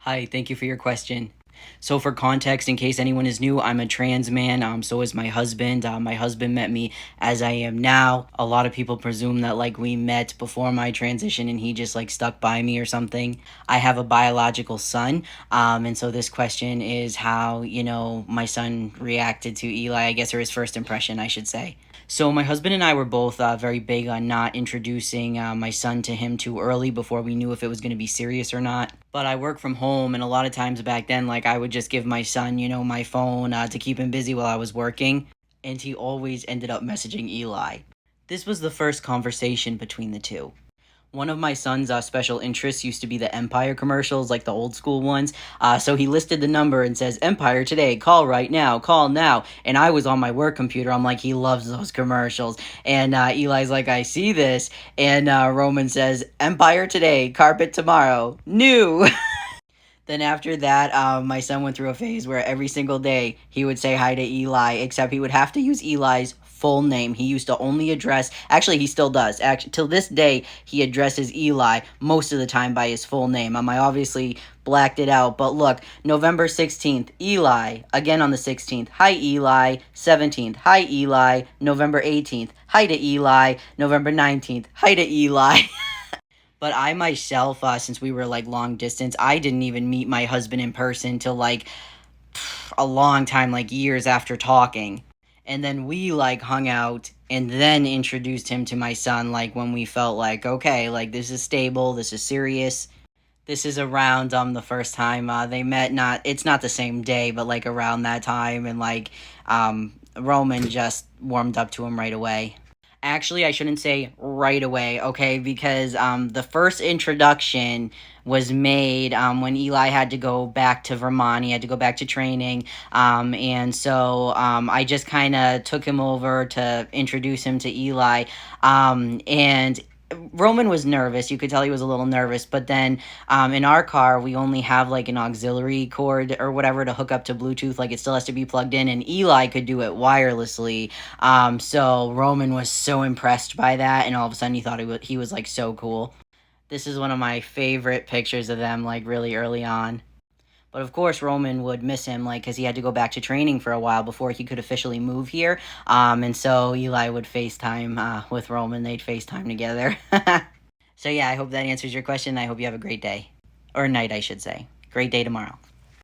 Hi, thank you for your question. So, for context, in case anyone is new, I'm a trans man. So is my husband. My husband met me as I am now. A lot of people presume that like we met before my transition, and he just like stuck by me or something. I have a biological son. And so this question is how my son reacted to Eli. I guess, or his first impression, I should say. So my husband and I were both very big on not introducing my son to him too early before we knew if it was going to be serious or not. But I work from home, and a lot of times back then, like I would just give my son, my phone to keep him busy while I was working, and he always ended up messaging Eli. This was the first conversation between the two. One of my son's special interests used to be the Empire commercials, like the old school ones. So he listed the number and says, Empire today, call right now, call now. And I was on my work computer. I'm like, he loves those commercials. And Eli's like, I see this. And Roman says, Empire today, carpet tomorrow, new. Then after that, my son went through a phase where every single day he would say hi to Eli, except he would have to use Eli's full name. He used to only address, actually he still does, actually till this day he addresses Eli most of the time by his full name. I obviously blacked it out, but look, November 16th, Eli, again on the 16th, hi Eli, 17th, hi Eli, November 18th, hi to Eli, November 19th, hi to Eli. But I myself, since we were like long distance, I didn't even meet my husband in person till like a long time, like years after talking. And then we like hung out and then introduced him to my son, like when we felt like, okay, like this is stable, this is serious. This is around the first time they met. Not It's not the same day, but like around that time, and like Roman just warmed up to him right away. Actually, I shouldn't say right away, okay? Because the first introduction was made when Eli had to go back to Vermont. He had to go back to training. And so I just kind of took him over to introduce him to Eli. And Roman was nervous. You could tell he was a little nervous. But then in our car, we only have like an auxiliary cord or whatever to hook up to Bluetooth. Like it still has to be plugged in. And Eli could do it wirelessly. So Roman was so impressed by that. And all of a sudden he was like so cool. This is one of my favorite pictures of them, like really early on. But of course, Roman would miss him, like, because he had to go back to training for a while before he could officially move here. And so Eli would FaceTime with Roman. They'd FaceTime together. So yeah, I hope that answers your question. I hope you have a great day. Or night, I should say. Great day tomorrow.